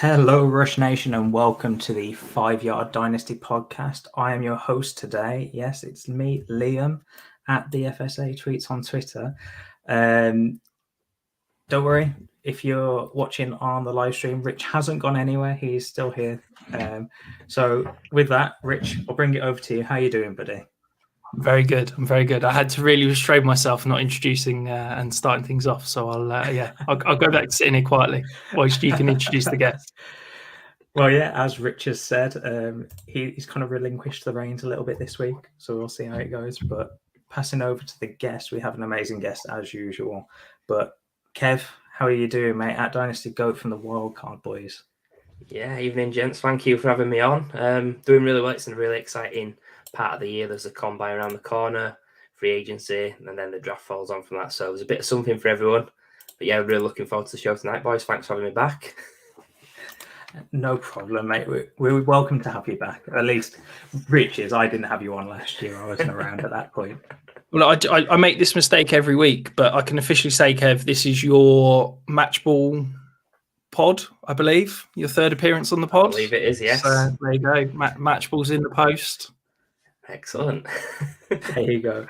Hello, Rush Nation, and welcome to the 5 Yard Dynasty podcast. I am your host today. Yes, it's me, Liam, at the FSA Tweets on Twitter. Don't worry, if you're watching on the live stream, Rich hasn't gone anywhere. He's still here. So with that, Rich, I'll bring it over to you. How you doing, buddy? I'm very good. I had to really restrain myself not introducing and starting things off. So I'll go back to sitting here quietly whilst you can introduce the guest. Well, yeah, as Rich has said, he's kind of relinquished the reins a little bit this week. So we'll see how it goes. But passing over to the guest, we have an amazing guest as usual. But Kev, how are you doing, mate? At Dynasty Goat from the Wildcard boys. Yeah, evening, gents. Thank you for having me on. Doing really well. It's a really exciting part of the year. There's a combine around the corner, free agency, and then the draft falls on from that. So there's a bit of something for everyone. But yeah, really looking forward to the show tonight, boys. Thanks for having me back. No problem, mate. We're welcome to have you back. At least Rich is. I didn't have you on last year. I wasn't around at that point. Well, I make this mistake every week, but I can officially say, Kev, this is your match ball pod, I believe. Your third appearance on the pod. I believe it is, yes. So there you go. Match balls in the post. Excellent. There you go.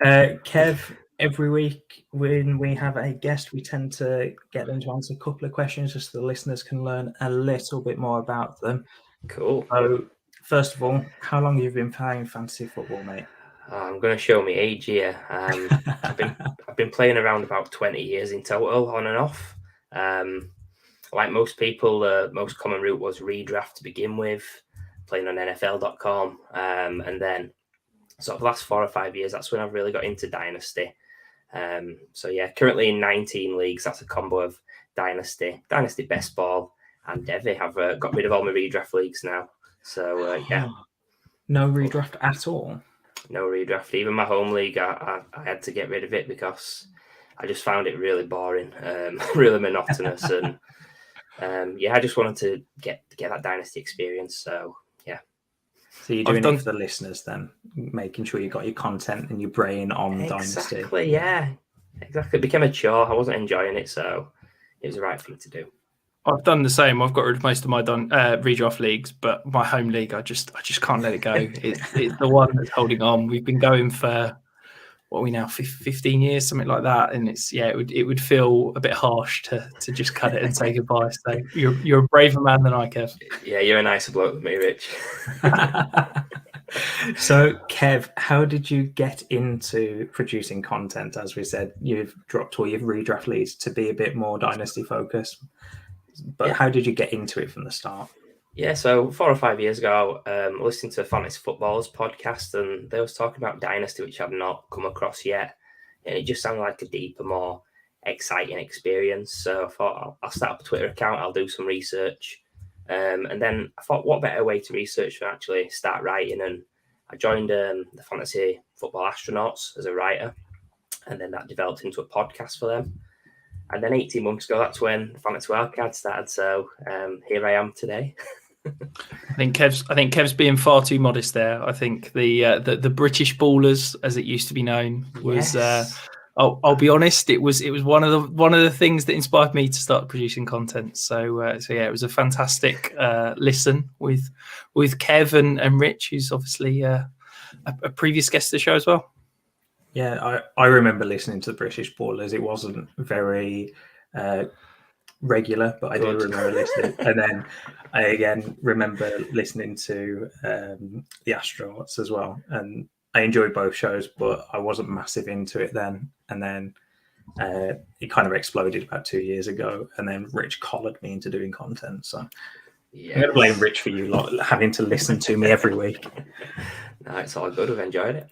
Kev, every week when we have a guest, we tend to get them to answer a couple of questions just so the listeners can learn a little bit more about them. Cool. So, first of all, how long have you been playing fantasy football, mate? I'm going to show my age here. I've been playing around about 20 years in total, on and off. Like most people, the most common route was redraft to begin with, playing on NFL.com. And then sort of the last 4 or 5 years, that's when I've really got into Dynasty. So yeah, currently in 19 leagues. That's a combo of Dynasty Best Ball, and Devy. I've got rid of all my redraft leagues now. So yeah. No redraft at all? No redraft. Even my home league, I had to get rid of it because I just found it really boring, really monotonous. And I just wanted to get that Dynasty experience. So yeah. So you're doing it for the listeners then, making sure you got your content and your brain on Dynasty. Exactly, yeah. Exactly. It became a chore. I wasn't enjoying it, so it was the right thing to do. I've done the same. I've got rid of most of my redraft leagues, but my home league, I just can't let it go. It's the one that's holding on. We've been going for what are we now, 15 years, something like that, and it would feel a bit harsh to just cut it and say goodbye. So you're a braver man than I, Kev. Yeah, you're a nicer bloke than me, Rich. So, Kev, how did you get into producing content? As we said, you've dropped all your redraft leads to be a bit more Dynasty focused. But how did you get into it from the start? Yeah, so 4 or 5 years ago, listening to Fantasy Football's podcast, and they was talking about Dynasty, which I've not come across yet. And it just sounded like a deeper, more exciting experience. So I thought I'll start up a Twitter account, I'll do some research. And then I thought, what better way to research than actually start writing? And I joined the Fantasy Football Astronauts as a writer. And then that developed into a podcast for them. And then 18 months ago, that's when Fantasy Wildcard started. So here I am today. I think Kev's being far too modest there. I think the British Ballers, as it used to be known, was. Yes. I'll be honest. It was one of the things that inspired me to start producing content. So yeah, it was a fantastic listen with Kev and Rich, who's obviously a previous guest of the show as well. Yeah, I remember listening to the British Ballers. It wasn't very regular, but I do remember listening. And then I again remember listening to the Astronauts as well. And I enjoyed both shows, but I wasn't massive into it then. And then it kind of exploded about 2 years ago. And then Rich collared me into doing content. So I'm going to blame Rich for you having to listen to me every week. No, it's all good. I've enjoyed it.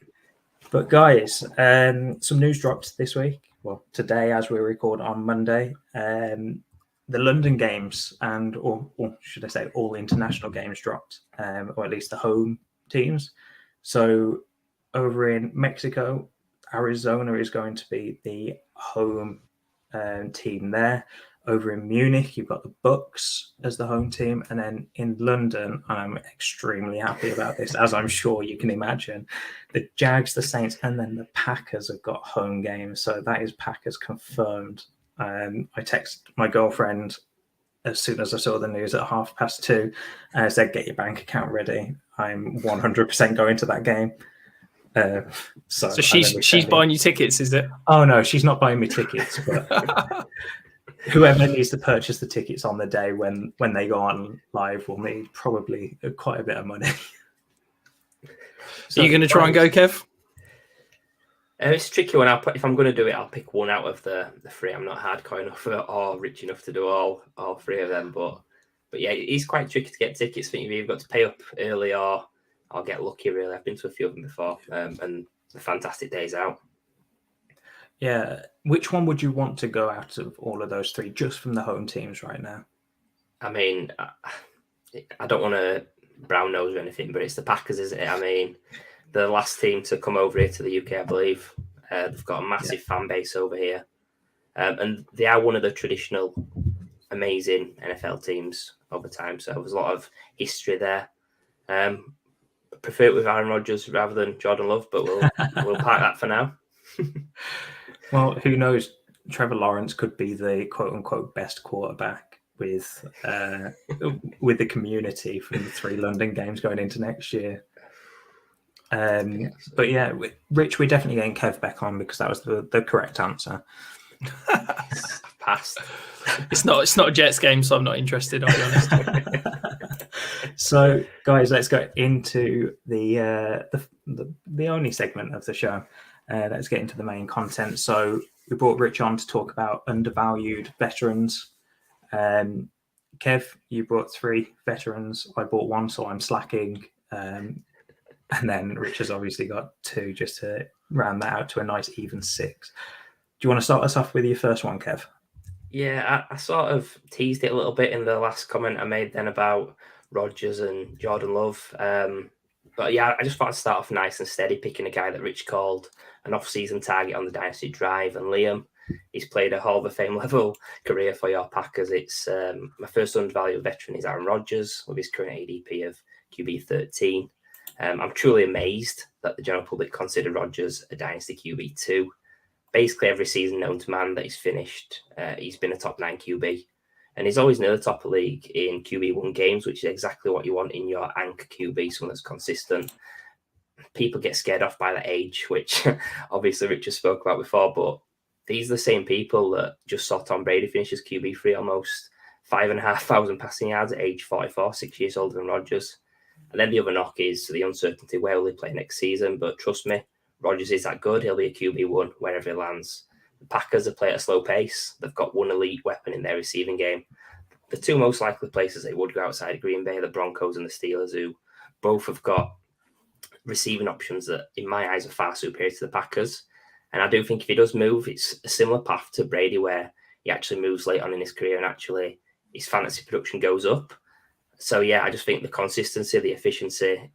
But guys, some news dropped this week. Well, today, as we record on Monday, the London games or should I say all international games dropped, or at least the home teams. So over in Mexico, Arizona is going to be the home team there. Over in Munich, you've got the Bucks as the home team. And then in London, I'm extremely happy about this, as I'm sure you can imagine. The Jags, the Saints, and then the Packers have got home games. So that is Packers confirmed. I text my girlfriend as soon as I saw the news at 2:30, I said, "Get your bank account ready. I'm 100% going to that game." So she's buying you tickets, is it? Oh no, she's not buying me tickets, but whoever needs to purchase the tickets on the day when they go on live will need probably quite a bit of money. So, are you going to try and go, Kev? It's a tricky one. If I'm going to do it, I'll pick one out of the three. I'm not hardcore enough or rich enough to do all three of them. But yeah, it's quite tricky to get tickets. I think you've either got to pay up early or get lucky, really. I've been to a few of them before, and the fantastic days out. Yeah. Which one would you want to go out of all of those three, just from the home teams right now? I mean, I don't want to brown nose or anything, but it's the Packers, isn't it? I mean, the last team to come over here to the UK, I believe. They've got a massive fan base over here. And they are one of the traditional, amazing NFL teams over time. So there's a lot of history there. I prefer it with Aaron Rodgers rather than Jordan Love, but we'll park that for now. Well, who knows? Trevor Lawrence could be the quote-unquote best quarterback with the community from the 3 London games going into next year. But yeah, Rich, we're definitely getting Kev back on because that was the correct answer. Passed. It's not a Jets game, so I'm not interested, I'll be honest. So, guys, let's go into the only segment of the show. Let's get into the main content. So we brought Rich on to talk about undervalued veterans. Kev, you brought 3 veterans. I bought 1, so I'm slacking. And then Rich has obviously got 2 just to round that out to a nice even 6. Do you want to start us off with your first one, Kev? Yeah, I sort of teased it a little bit in the last comment I made then about Rodgers and Jordan Love. But yeah, I just thought I'd start off nice and steady, picking a guy that Rich called an off-season target on the Dynasty Drive. And Liam, he's played a Hall of Fame level career for your Packers. It's my first undervalued veteran is Aaron Rodgers with his current ADP of QB 13. I'm truly amazed that the general public consider Rodgers a Dynasty QB 2. Basically, every season known to man that he's finished, he's been a top 9 QB. And he's always near the top of the league in QB1 games, which is exactly what you want in your anchor QB, someone that's consistent. People get scared off by the age, which obviously Richard spoke about before, but these are the same people that just saw Tom Brady finish as QB3 almost 5,500 passing yards at age 44, 6 years older than Rodgers. And then the other knock is the uncertainty, where will he play next season? But trust me, Rodgers is that good. He'll be a QB1 wherever he lands. The Packers play at a slow pace. They've got one elite weapon in their receiving game. The 2 most likely places they would go outside of Green Bay are the Broncos and the Steelers, who both have got receiving options that, in my eyes, are far superior to the Packers. And I do think if he does move, it's a similar path to Brady, where he actually moves late on in his career and actually his fantasy production goes up. So, yeah, I just think the consistency, the efficiency,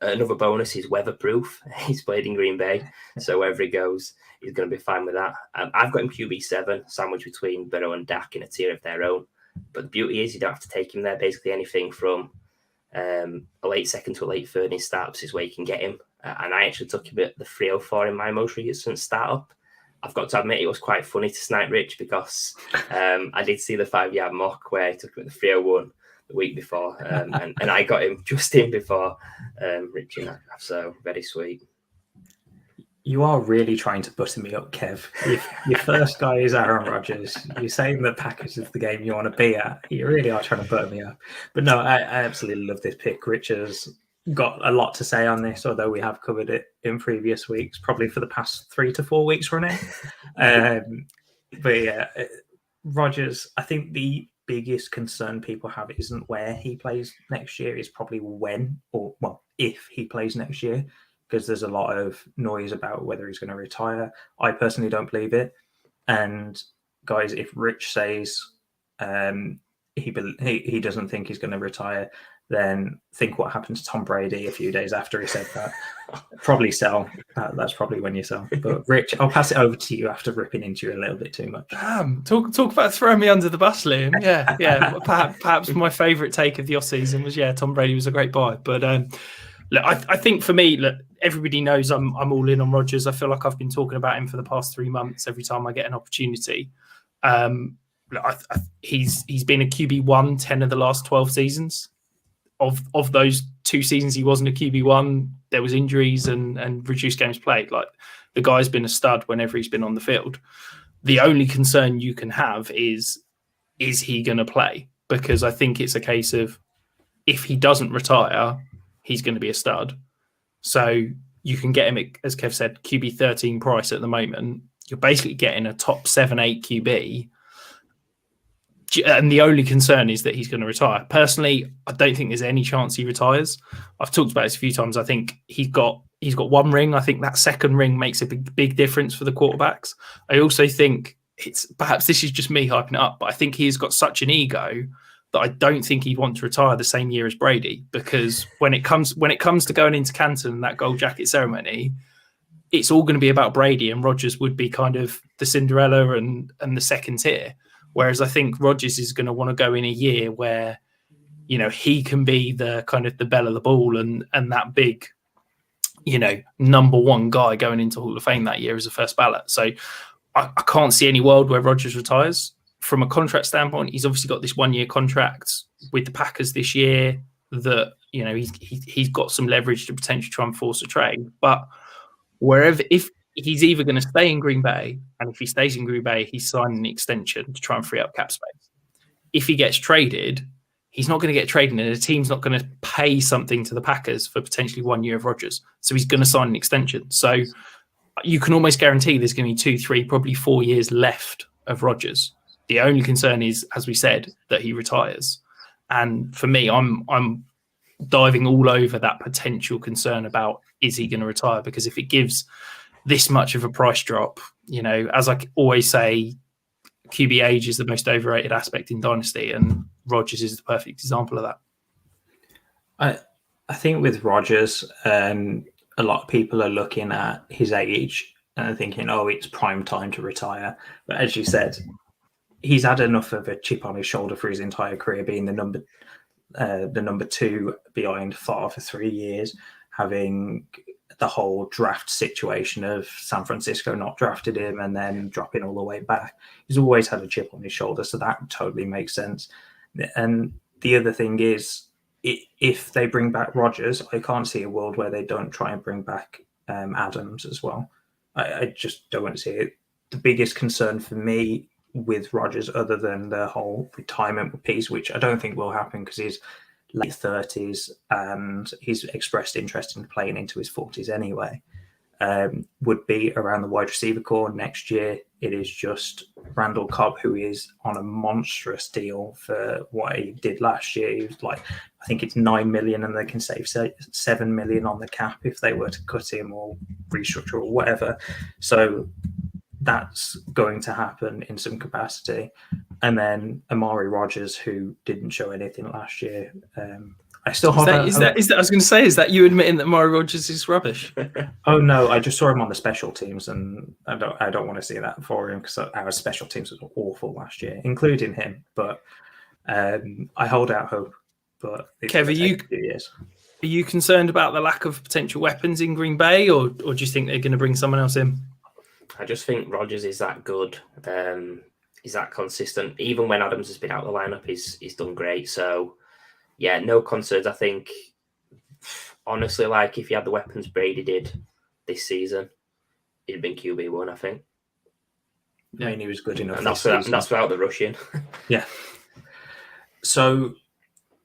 another bonus is weatherproof. He's played in Green Bay, so wherever he goes, he's going to be fine with that. I've got him QB7, sandwiched between Burrow and Dak in a tier of their own. But the beauty is you don't have to take him there. Basically anything from a late second to a late third in startups is where you can get him. And I actually took him at the 304 in my most recent startup. I've got to admit, it was quite funny to snipe Rich because I did see the 5-yard mock where he took him at the 301 the week before, and I got him just in before Rich in that draft, so very sweet. You are really trying to butter me up, Kev. Your first guy is Aaron Rodgers. You're saying the Packers is the game you want to be at. You really are trying to butter me up. But no, I absolutely love this pick. Rich has got a lot to say on this, although we have covered it in previous weeks, probably for the past 3 to 4 weeks running. But yeah, Rodgers, I think the biggest concern people have isn't where he plays next year, is probably when, or well, if he plays next year, because there's a lot of noise about whether he's going to retire. I personally don't believe it. And guys, if Rich says he doesn't think he's going to retire, then think what happened to Tom Brady a few days after he said that. Probably sell. That's probably when you sell. But Rich, I'll pass it over to you after ripping into you a little bit too much. Talk about throwing me under the bus, Liam. Yeah. Perhaps my favourite take of the off-season was, Tom Brady was a great buy. But look, I think for me, look, everybody knows I'm all in on Rodgers. I feel like I've been talking about him for the past 3 months every time I get an opportunity. he's been a QB1 10 of the last 12 seasons. Of those 2 seasons he wasn't a QB1, there was injuries and reduced games played. Like, the guy's been a stud whenever he's been on the field. The only concern you can have is he going to play? Because I think it's a case of, if he doesn't retire, he's going to be a stud. So you can get him at, as Kev said, QB 13 price at the moment. You're basically getting a top 7-8 QB. And the only concern is that he's going to retire. Personally, I don't think there's any chance he retires. I've talked about this a few times. I think he's got 1 ring. I think that second ring makes a big difference for the quarterbacks. I also think perhaps this is just me hyping it up, but I think he's got such an ego that I don't think he'd want to retire the same year as Brady, because when it comes to going into Canton and that gold jacket ceremony, it's all going to be about Brady, and Rodgers would be kind of the Cinderella and the second tier. Whereas I think Rodgers is going to want to go in a year where, he can be the kind of the belle of the ball and that big, number 1 guy going into Hall of Fame that year as a first ballot. So I can't see any world where Rodgers retires. From a contract standpoint, he's obviously got this 1-year contract with the Packers this year that, he's got some leverage to potentially try and force a trade. But if he's either going to stay in Green Bay, and if he stays in Green Bay, he's signing an extension to try and free up cap space. If he gets traded, he's not going to get traded, and the team's not going to pay something to the Packers for potentially 1 year of Rodgers. So he's going to sign an extension. So you can almost guarantee there's going to be 2, 3, probably 4 years left of Rodgers. The only concern is, as we said, that he retires. And for me, I'm diving all over that potential concern about, is he going to retire? Because if it gives this much of a price drop, as I always say, QB age is the most overrated aspect in Dynasty, and Rodgers is the perfect example of that. I think with Rodgers, a lot of people are looking at his age and thinking, oh, it's prime time to retire. But as you said, he's had enough of a chip on his shoulder for his entire career, being the number 2 behind Favre for 3 years, having the whole draft situation of San Francisco not drafted him and then dropping all the way back. He's always had a chip on his shoulder, so that totally makes sense. And the other thing is, if they bring back Rodgers, I can't see a world where they don't try and bring back Adams as well. I just don't want to see it. The biggest concern for me with Rodgers, other than the whole retirement piece, which I don't think will happen because he's late 30s and he's expressed interest in playing into his 40s anyway, would be around the wide receiver core next year. It is just Randall Cobb, who is on a monstrous deal for what he did last year. He was like, I think it's $9 million, and they can save $7 million on the cap if they were to cut him or restructure or whatever. So that's going to happen in some capacity. And then Amari Rogers, who didn't show anything last year. I still hold out. I was going to say, is that you admitting that Amari Rogers is rubbish? Oh no, I just saw him on the special teams, and I don't want to see that for him because our special teams was awful last year, including him. But I hold out hope. But Kev, are you concerned about the lack of potential weapons in Green Bay, or do you think they're going to bring someone else in? I just think Rodgers is that good. He's that consistent. Even when Adams has been out of the lineup, he's done great. So, yeah, no concerns. I think, honestly, like if he had the weapons Brady did this season, he'd have been QB1, I think. I mean, he was good enough. And that's without the rushing. Yeah. So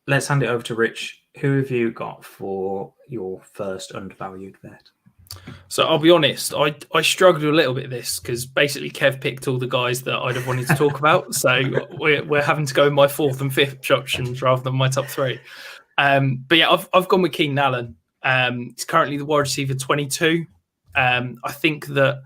let's hand it over to Rich. Who have you got for your first undervalued vet? So I'll be honest, I struggled a little bit with this because basically Kev picked all the guys that I'd have wanted to talk about. So we're having to go in my 4th and 5th options rather than my top 3. But yeah, I've gone with Keaton Allen. He's currently the wide receiver 22. I think that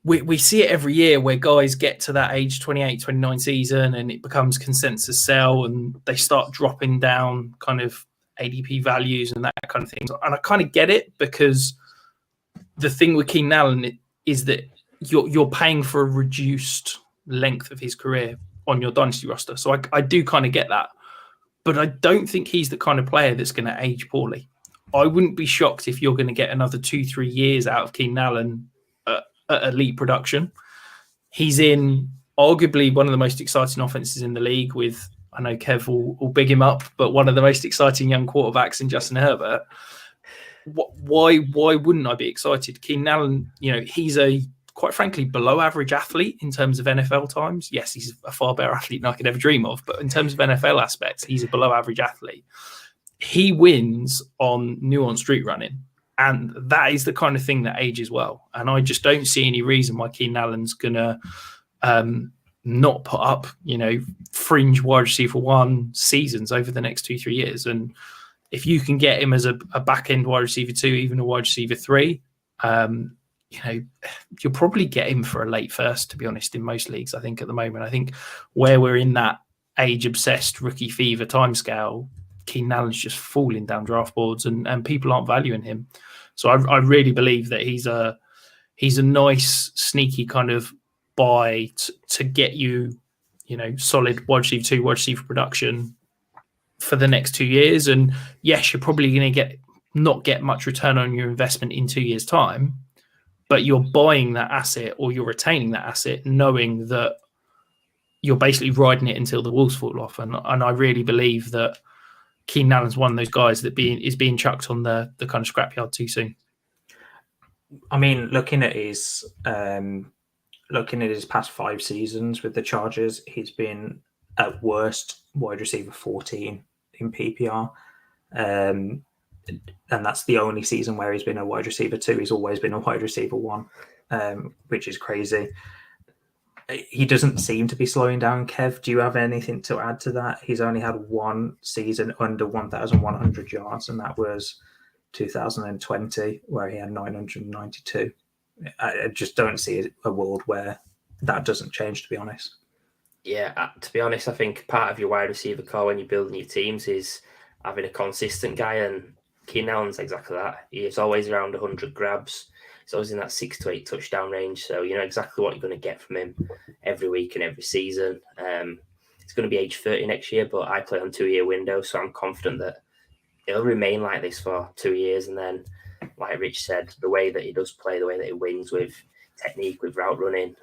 we see it every year where guys get to that age 28, 29 season and it becomes consensus sell and they start dropping down kind of ADP values and that kind of thing. And I kind of get it because the thing with Keaton Allen is that you're paying for a reduced length of his career on your dynasty roster. So I do kind of get that. But I don't think he's the kind of player that's going to age poorly. I wouldn't be shocked if you're going to get another 2-3 years out of Keaton Allen at elite production. He's in arguably one of the most exciting offenses in the league with, I know Kev will big him up, but one of the most exciting young quarterbacks in Justin Herbert. Why wouldn't I be excited? Keaton Allen, he's a, quite frankly, below average athlete in terms of NFL times. Yes, he's a far better athlete than I could ever dream of, but in terms of NFL aspects, he's a below average athlete. He wins on nuanced street running, and that is the kind of thing that ages well. And I just don't see any reason why Keaton Allen's going to not put up, fringe wide receiver 1 seasons over the next 2-3 years. And if you can get him as a back end wide receiver 2, even a wide receiver 3, you'll probably get him for a late first, to be honest, in most leagues. I think at the moment, I think where we're in that age obsessed rookie fever timescale, Keaton Allen's just falling down draft boards and people aren't valuing him. So I really believe that he's a nice, sneaky kind of buy to get you, solid wide receiver 2, wide receiver production for the next 2 years. And yes, you're probably going to not get much return on your investment in 2 years' time, but you're buying that asset or you're retaining that asset knowing that you're basically riding it until the wheels fall off. And I really believe that Keaton Allen's one of those guys that is being chucked on the kind of scrapyard too soon. I mean, looking at his past 5 seasons with the Chargers, he's been at worst wide receiver 14 in PPR. And that's the only season where he's been a wide receiver 2. He's always been a wide receiver 1, which is crazy. He doesn't seem to be slowing down. Kev, do you have anything to add to that? He's only had 1 season under 1,100 yards, and that was 2020, where he had 992. I just don't see a world where that doesn't change, to be honest. Yeah, to be honest, I think part of your wide receiver core when you're building your teams is having a consistent guy, and Keaton Allen's exactly that. He's always around 100 grabs. He's always in that 6 to 8 touchdown range, so you know exactly what you're going to get from him every week and every season. He's going to be age 30 next year, but I play on 2-year window, so I'm confident that he'll remain like this for 2 years. And then, like Rich said, the way that he does play, the way that he wins with technique, with route running,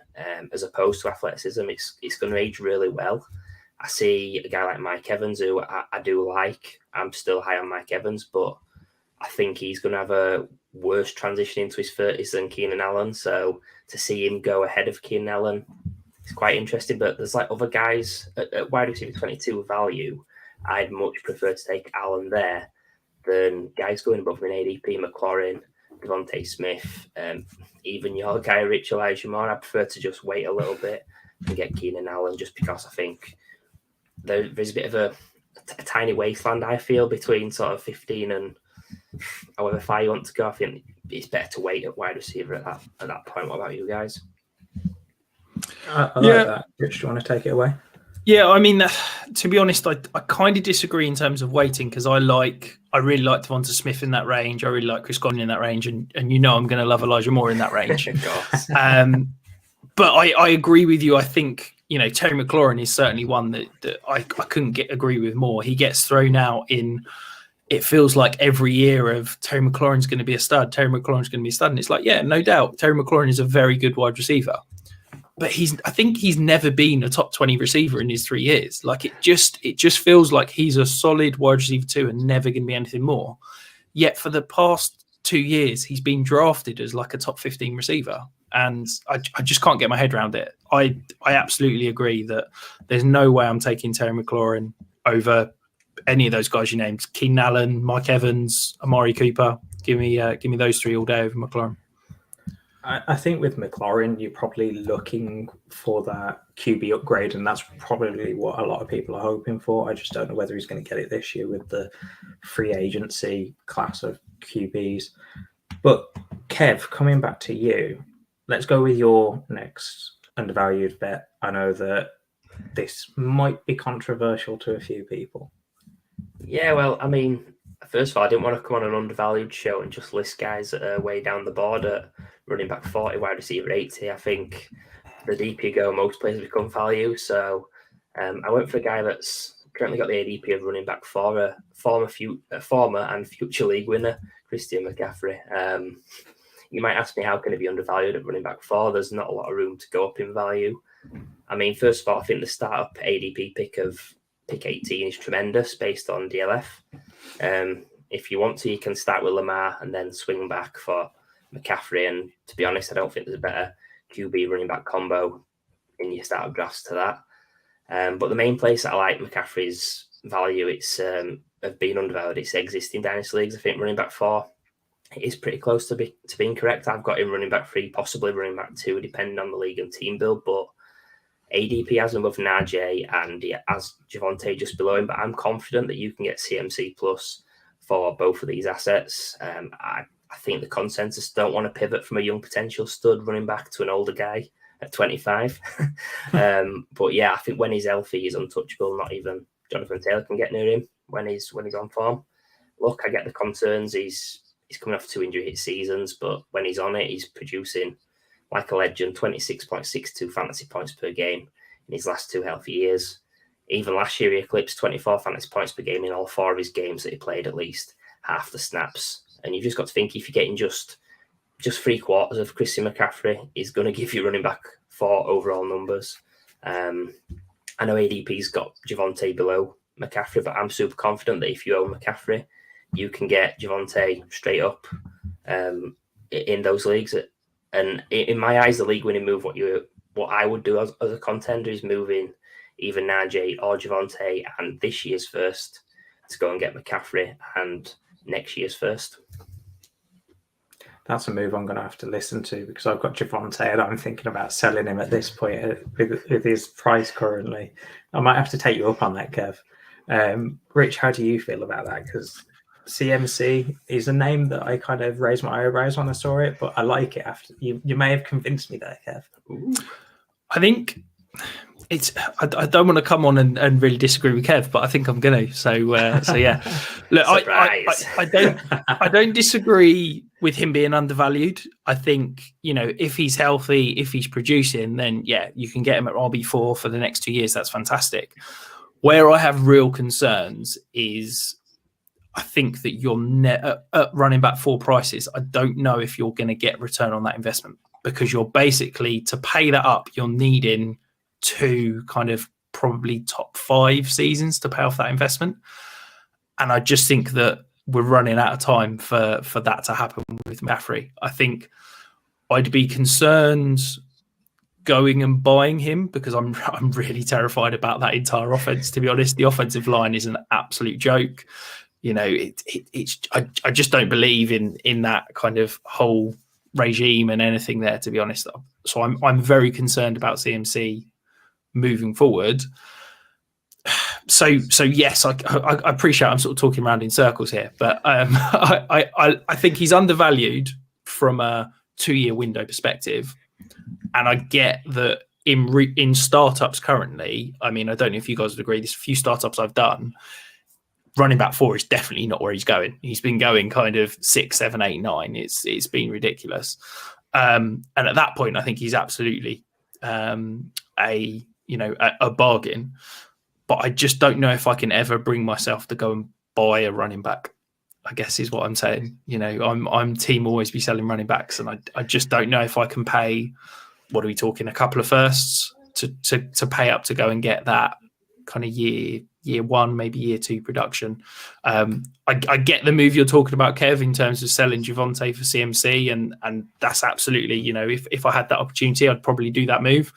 as opposed to athleticism, it's going to age really well. I see a guy like Mike Evans, who I do like. I'm still high on Mike Evans, but I think he's going to have a worse transition into his 30s than Keaton Allen. So to see him go ahead of Keaton Allen is quite interesting. But there's like other guys at wide receiver 22 value. I'd much prefer to take Allen there than guys going above him in ADP, McLaurin, Devontae Smith, even your guy, Rich Elijah Moore. I prefer to just wait a little bit and get Keaton Allen, just because I think there's a bit of a tiny wasteland, I feel, between sort of 15 and however far you want to go. I think it's better to wait at wide receiver at that point. What about you guys? I like that. Rich, do you want to take it away? Yeah, I mean, to be honest, I kind of disagree in terms of waiting, because I really like Devonta Smith in that range. I really like Chris Godwin in that range, and I'm going to love Elijah Moore in that range. But I agree with you. I think Terry McLaurin is certainly one that I couldn't agree with more. He gets thrown out in. It feels like every year of Terry McLaurin's going to be a stud. Terry McLaurin's going to be a stud, and it's like, yeah, no doubt, Terry McLaurin is a very good wide receiver. But I think he's never been a top 20 receiver in his 3 years. Like it just feels like he's a solid wide receiver 2 and never going to be anything more. Yet for the past 2 years, he's been drafted as like a top 15 receiver. And I just can't get my head around it. I absolutely agree that there's no way I'm taking Terry McLaurin over any of those guys you named. Keaton Allen, Mike Evans, Amari Cooper. Give me those 3 all day over McLaurin. I think with McLaurin, you're probably looking for that QB upgrade, and that's probably what a lot of people are hoping for. I just don't know whether he's going to get it this year with the free agency class of QBs. But Kev, coming back to you, let's go with your next undervalued bet. I know that this might be controversial to a few people. Yeah, well, I mean, first of all, I didn't want to come on an undervalued show and just list guys that are way down the board at running back 40, wide receiver 80. I think the deeper you go, most players become value. So I went for a guy that's currently got the ADP of running back 4, a former and future league winner, Christian McCaffrey. You might ask me, how can it be undervalued at running back 4? There's not a lot of room to go up in value. I mean, first of all, I think the startup ADP pick of pick 18 is tremendous based on DLF. If you want to, you can start with Lamar and then swing back for McCaffrey. And to be honest, I don't think there's a better QB running back combo in your startup drafts to that. But the main place that I like McCaffrey's value, it's of being undervalued. It's existing Dynasty leagues. I think running back 4 is pretty close to being correct. I've got him running back 3, possibly running back 2, depending on the league and team build. But ADP has him above Najee and he has Javonte just below him. But I'm confident that you can get CMC plus for both of these assets. I think the consensus don't want to pivot from a young potential stud running back to an older guy at 25. But yeah, I think when he's healthy, he's untouchable. Not even Jonathan Taylor can get near him when he's on form. Look, I get the concerns. He's coming off 2 injury hit seasons, but when he's on it, he's producing like a legend, 26.62 fantasy points per game in his last 2 healthy years. Even last year, he eclipsed 24 fantasy points per game in all 4 of his games that he played at least half the snaps. And you've just got to think, if you're getting just 3 quarters of Christian McCaffrey, he's going to give you running back 4 overall numbers. I know ADP's got Javonte below McCaffrey, but I'm super confident that if you own McCaffrey, you can get Javonte straight up in those leagues. And in my eyes, the league-winning move, what I would do as a contender is moving either Najee or Javonte and this year's first to go and get McCaffrey and next year's first. That's a move I'm going to have to listen to because I've got Javonte and I'm thinking about selling him at this point with his price currently. I might have to take you up on that, Kev. Rich, how do you feel about that? Because CMC is a name that I kind of raised my eyebrows when I saw it, but I like it after you may have convinced me there, Kev. Ooh. I think I don't want to come on and really disagree with Kev, but I think I'm going to. So yeah. Look, I don't disagree with him being undervalued. I think, if he's healthy, if he's producing, then yeah, you can get him at RB4 for the next 2 years. That's fantastic. Where I have real concerns is I think that you're at running back 4 prices. I don't know if you're going to get return on that investment because you're basically, to pay that up, you're needing 2 kind of probably top 5 seasons to pay off that investment. And I just think that we're running out of time for that to happen with McCaffrey. I think I'd be concerned going and buying him because I'm really terrified about that entire offense, to be honest. The offensive line is an absolute joke. I just don't believe in that kind of whole regime and anything there, to be honest. So I'm very concerned about CMC moving forward. So yes, I appreciate I'm sort of talking around in circles here, but I think he's undervalued from a 2-year window perspective, and I get that in startups currently. I mean, I don't know if you guys would agree. There's a few startups I've done. Running back 4 is definitely not where he's going. He's been going kind of 6, 7, 8, 9. It's been ridiculous, and at that point, I think he's absolutely a bargain. But I just don't know if I can ever bring myself to go and buy a running back, I guess is what I'm saying. I'm team always be selling running backs, and I just don't know if I can pay, what are we talking, a couple of firsts to pay up to go and get that kind of year 1, maybe year 2 production. I get the move you're talking about, Kev, in terms of selling Javonte for CMC, and that's absolutely, if I had that opportunity, I'd probably do that move.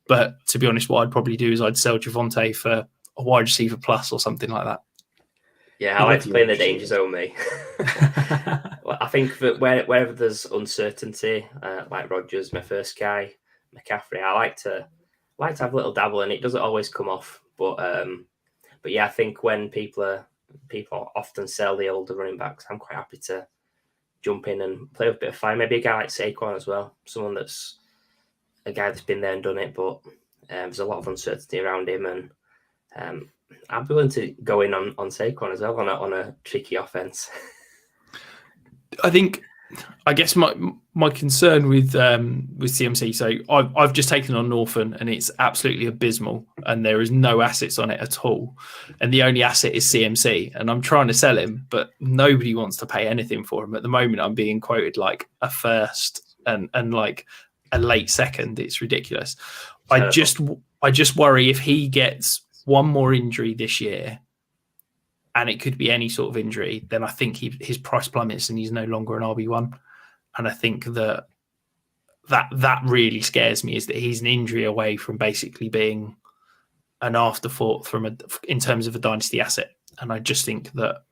But to be honest, what I'd probably do is I'd sell Javonte for a wide receiver plus or something like that. Yeah, I like to play in the danger zone, mate. Well, I think that wherever there's uncertainty, like Rodgers, my first guy, McCaffrey, I like to have a little dabble, and it doesn't always come off. But yeah, I think when people often sell the older running backs, I'm quite happy to jump in and play with a bit of fire. Maybe a guy like Saquon as well, someone that's a guy that's been there and done it, but there's a lot of uncertainty around him, and I'd be willing to go in on Saquon as well on a tricky offense. I guess my concern with CMC, so I've just taken on Northern and it's absolutely abysmal and there is no assets on it at all, and the only asset is CMC, and I'm trying to sell him, but nobody wants to pay anything for him at the moment. I'm being quoted like a first and like a late second. It's ridiculous. I just worry if he gets one more injury this year, and it could be any sort of injury, then I think his price plummets and he's no longer an RB1. And I think that really scares me, is that he's an injury away from basically being an afterthought in terms of a dynasty asset. And I just think that,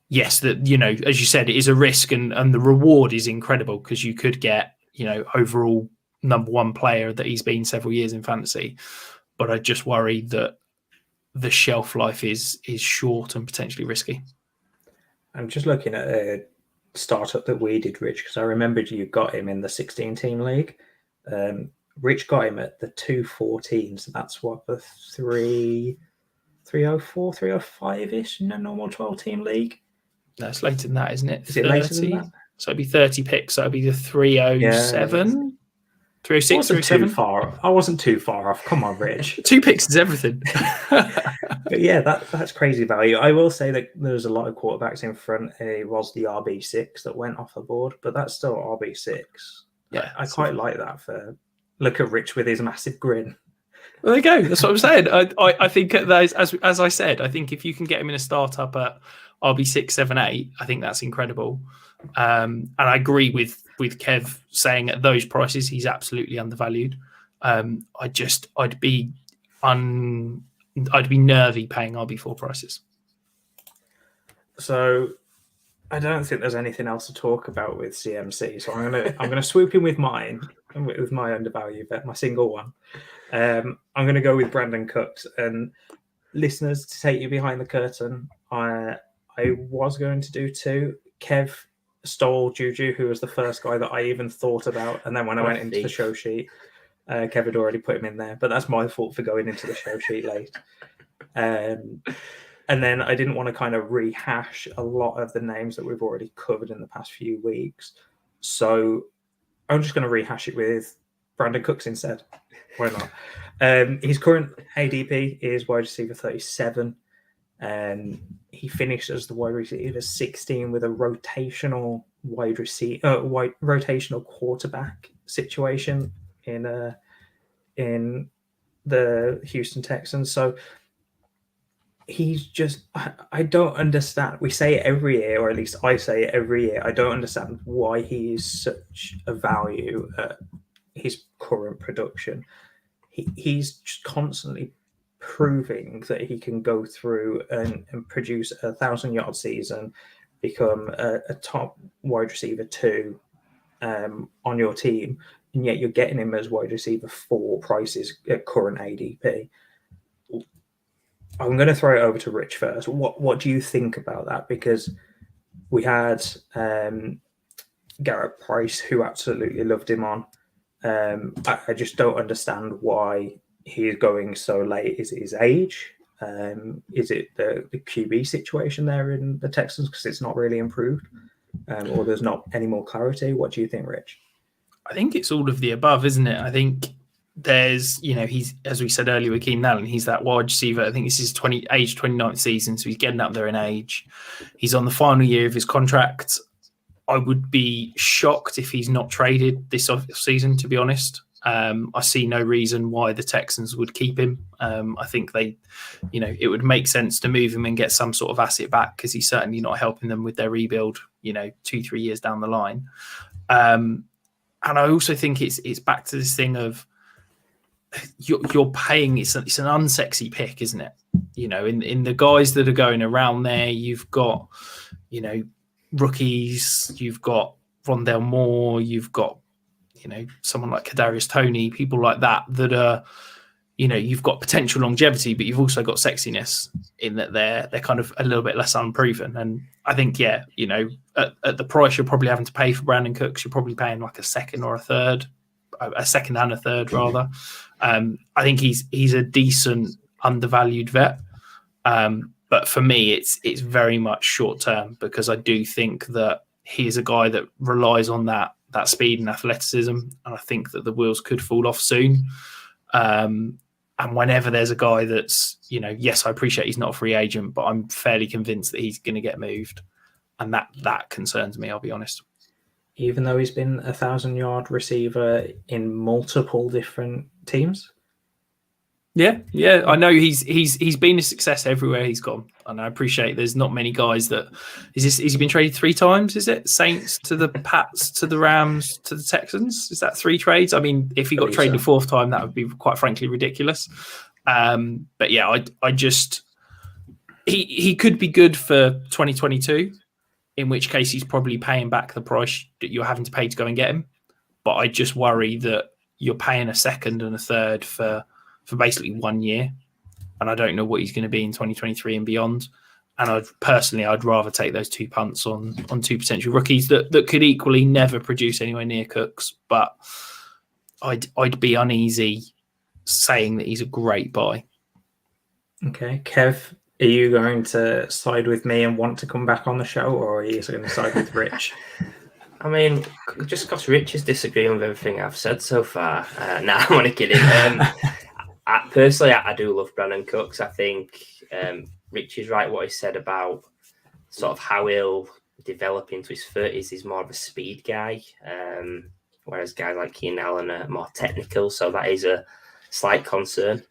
yes, that, you know, as you said, it is a risk, and the reward is incredible, because you could get, you know, overall number one player that he's been several years in fantasy. But I just worry that the shelf life is short and potentially risky. I'm just looking at a startup that we did, Rich, because I remembered you got him in the 16-team league. Rich got him at the 214, so that's what, the 304, 305-ish in a normal 12-team league? No, it's later than that, isn't it? Is it later than that? So it'd be 30 picks, so it'd be the 307? 306, I wasn't too far off. Come on, Rich. 2 picks is everything. But yeah, that's crazy value. I will say that there's a lot of quarterbacks in front. It was the RB6 that went off the board, but that's still RB6. Yeah, I quite like that. Look at Rich with his massive grin. Well, there you go. That's what I'm saying. I think that is, as I said, I think if you can get him in a startup at RB6, 7, 8, I think that's incredible. And I agree with Kev saying at those prices he's absolutely undervalued. I'd be nervy paying RB4 prices. So I don't think there's anything else to talk about with CMC. So I'm gonna swoop in with mine, with my undervalued bet, my single one. I'm gonna go with Brandon Cooks. And listeners, to take you behind the curtain, I was going to do 2. Kev stole Juju, who was the first guy that I even thought about. And then when I went into the show sheet, Kev had already put him in there. But that's my fault for going into the show sheet late. And then I didn't want to kind of rehash a lot of the names that we've already covered in the past few weeks. So I'm just going to rehash it with Brandon Cooks instead. Why not? His current ADP is wide receiver 37. He finished as the wide receiver 16 with a rotational rotational quarterback situation in the Houston Texans. So he's just, I don't understand. We say it every year, or at least I say it every year. I don't understand why he is such a value at his current production. He's just constantly proving that he can go through and produce a 1,000-yard season, become a top wide receiver 2 on your team, and yet you're getting him as wide receiver 4 prices at current ADP. I'm going to throw it over to Rich first. What do you think about that? Because we had Garrett Price, who absolutely loved him on. I just don't understand why he's going so late. Is it his age? Is it the QB situation there in the Texans, because it's not really improved, or there's not any more clarity? What do you think, Rich? I think it's all of the above, isn't it? I think there's, he's, as we said earlier with Keaton Allen, he's that wide receiver. I think this is age 29th season, so he's getting up there in age. He's on the final year of his contract. I would be shocked if he's not traded this season, to be honest. I see no reason why the Texans would keep him. I think it would make sense to move him and get some sort of asset back, because he's certainly not helping them with their rebuild, 2-3 years down the line. And I also think it's back to this thing of you're paying. It's an unsexy pick, isn't it? In the guys that are going around there, you've got, rookies, you've got Rondale Moore, you've got, someone like Kadarius Toney, people like that are, you've got potential longevity, but you've also got sexiness in that they're kind of a little bit less unproven. And I think, at the price you're probably having to pay for Brandon Cooks, you're probably paying like a second and a third rather. I think he's a decent undervalued vet. But for me, it's very much short term, because I do think that he is a guy that relies on that speed and athleticism, and I think that the wheels could fall off soon. And whenever there's a guy that's, yes, I appreciate he's not a free agent, but I'm fairly convinced that he's going to get moved, and that concerns me, I'll be honest. Even though he's been a 1,000-yard receiver in multiple different teams. Yeah. I know he's been a success everywhere he's gone, and I appreciate there's not many guys that. Has he been traded 3 times? Is it Saints to the Pats to the Rams to the Texans? Is that 3 trades? I mean, if he got traded a 4th time, that would be quite frankly ridiculous. But yeah, I just he could be good for 2022, in which case he's probably paying back the price that you're having to pay to go and get him. But I just worry that you're paying a 2nd and a 3rd for basically 1 year, and I don't know what he's going to be in 2023 and beyond. And I'd rather take those 2 punts on 2 potential rookies that could equally never produce anywhere near Cooks. But I'd be uneasy saying that he's a great buy. Okay, Kev, are you going to side with me and want to come back on the show, or are you going to side with Rich? I mean, just because Rich is disagreeing with everything I've said so far. I'm only kidding. Personally, I do love Brandon Cooks. I think Rich is right what he said about sort of how he'll develop into his 30s. He's more of a speed guy, whereas guys like Keaton Allen are more technical. So that is a slight concern.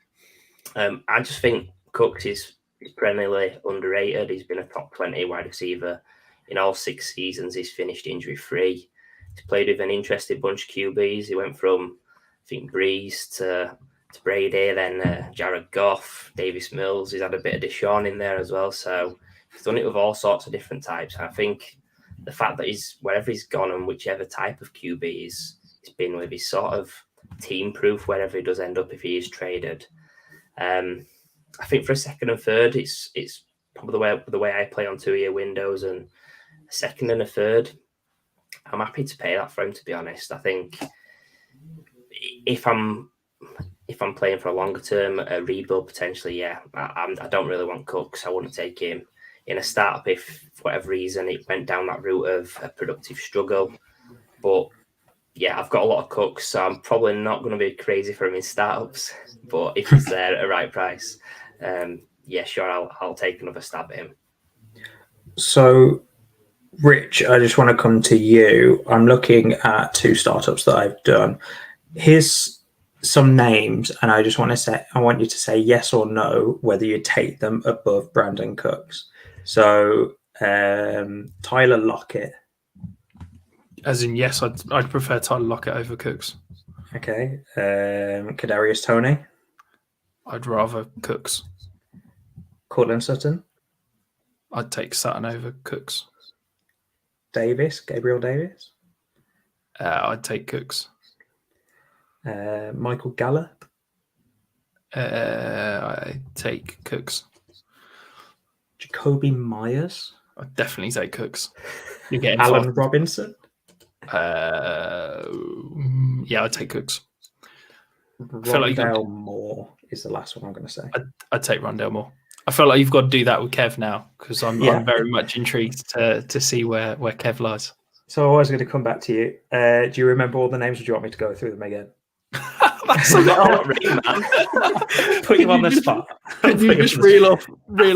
I just think Cooks is perennially underrated. He's been a top 20 wide receiver in all 6 seasons. He's finished injury-free. He's played with an interesting bunch of QBs. He went from, I think, Breeze to Brady, then Jared Goff, Davis Mills. He's had a bit of Deshaun in there as well. So he's done it with all sorts of different types. And I think the fact that he's wherever he's gone and whichever type of QB he's been with, he's sort of team-proof wherever he does end up if he is traded. I think for a 2nd and 3rd, it's probably the way I play on 2-year windows, and a 2nd and a 3rd, I'm happy to pay that for him, to be honest. I think if I'm playing for a longer term, a rebuild potentially, yeah, I don't really want Cooks. I wouldn't take him in a startup if, for whatever reason, it went down that route of a productive struggle. But yeah, I've got a lot of Cooks, so I'm probably not going to be crazy for him in startups. But if he's there at a right price, yeah, sure, I'll take another stab at him. So, Rich, I just want to come to you. I'm looking at 2 startups that I've done. Here's some names, and I want you to say yes or no whether you take them above Brandon Cooks. So, Tyler Lockett. As in, yes, I'd prefer Tyler Lockett over Cooks. Okay. Kadarius Toney. I'd rather Cooks. Cortland Sutton. I'd take Sutton over Cooks. Gabriel Davis. I'd take Cooks. Michael Gallup. I'd take Cooks. Jacoby Myers. I'd definitely take Cooks. You're getting Allen Robinson. Yeah, I'd take Cooks. Rondale Moore is the last one I'm going to say. I'd take Rondale Moore. I feel like you've got to do that with Kev now, because I'm very much intrigued to see where Kev lies. So I was going to come back to you. Do you remember all the names, or do you want me to go through them again? That's a lot, man. Put you on the spot. Can you just reel off? I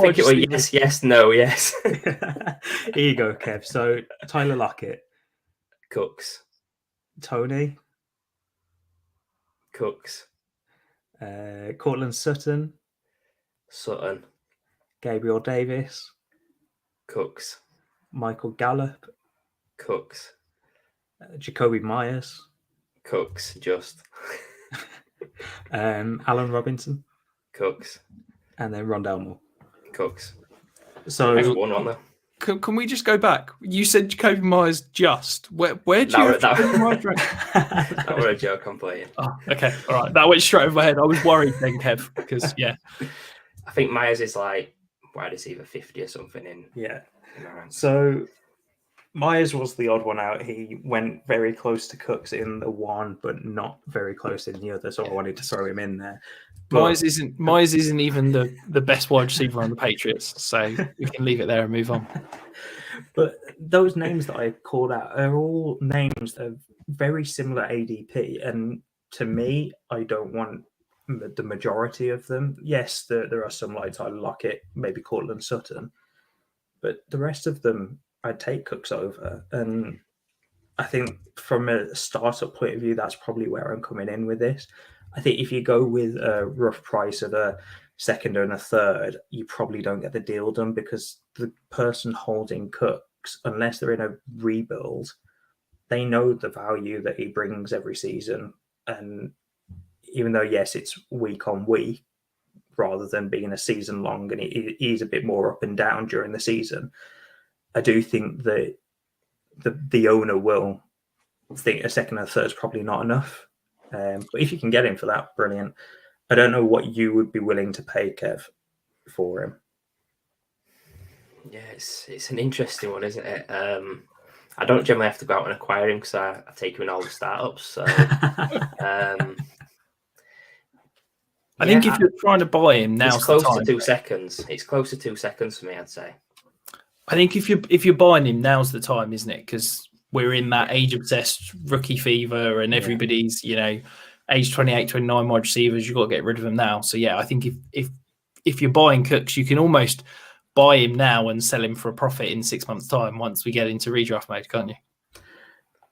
think it was yes, no, yes. Here you go, Kev. So Tyler Lockett. Cooks. Tony. Cooks. Cortland Sutton. Sutton. Gabriel Davis. Cooks. Michael Gallup. Cooks. Jacoby Myers. Cooks, just. Allen Robinson. Cooks. And then Rondale Moore. Cooks. So I've won one, though. Can we just go back? You said Jacoby Myers just. Where do you Jacoby Myers rank? That were a joke I'm playing. Oh, okay, all right. That went straight over my head. I was worried then, Kev, because, yeah. I think Myers is like wide receiver 50 or something in. Yeah. So Myers was the odd one out. He went very close to Cooks in the one, but not very close in the other. So I wanted to throw him in there. But Myers isn't even the best wide receiver on the Patriots, so we can leave it there and move on. But those names that I called out are all names that are very similar ADP, and to me, I don't want the majority of them. Yes, there are some like Tyler Lockett, maybe Cortland Sutton, but the rest of them I'd take Cooks over. And I think from a startup point of view, that's probably where I'm coming in with this. I think if you go with a rough price of a second and a third, you probably don't get the deal done because the person holding Cooks, unless they're in a rebuild, they know the value that he brings every season. And even though, yes, it's week on week rather than being a season long, and he's a bit more up and down during the season, I do think that the owner will think a second and a third is probably not enough. But if you can get him for that, brilliant. I don't know what you would be willing to pay, Kev, for him. Yeah, it's an interesting one, isn't it? I don't generally have to go out and acquire him because I take him in all the startups. So, I think if you're trying to buy him, now's it's close the time. to 2 seconds. It's close to 2 seconds for me, I'd say. I think if you're buying him, now's the time, isn't it? Because we're in that age-obsessed rookie fever, and everybody's, age 28, 29 wide receivers. You've got to get rid of them now. So yeah, I think if you're buying Cooks, you can almost buy him now and sell him for a profit in 6 months' time once we get into redraft mode, can't you?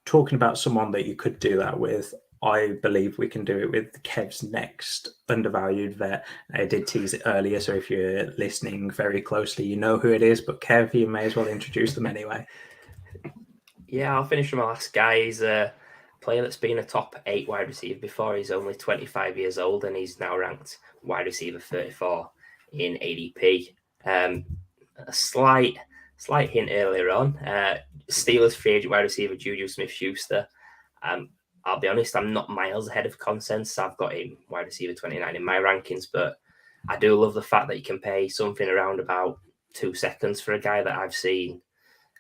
Talking about someone that you could do that with, I believe we can do it with Kev's next undervalued vet. I did tease it earlier, so if you're listening very closely, you know who it is. But Kev, you may as well introduce them anyway. Yeah, I'll finish with my last guy. He's a player that's been a top 8 wide receiver before. He's only 25 years old, and he's now ranked wide receiver 34 in ADP. A slight hint earlier on. Steelers free agent wide receiver Juju Smith-Schuster. I'll be honest, I'm not miles ahead of consensus. I've got him wide receiver 29 in my rankings, but I do love the fact that you can pay something around about 2 seconds for a guy that I've seen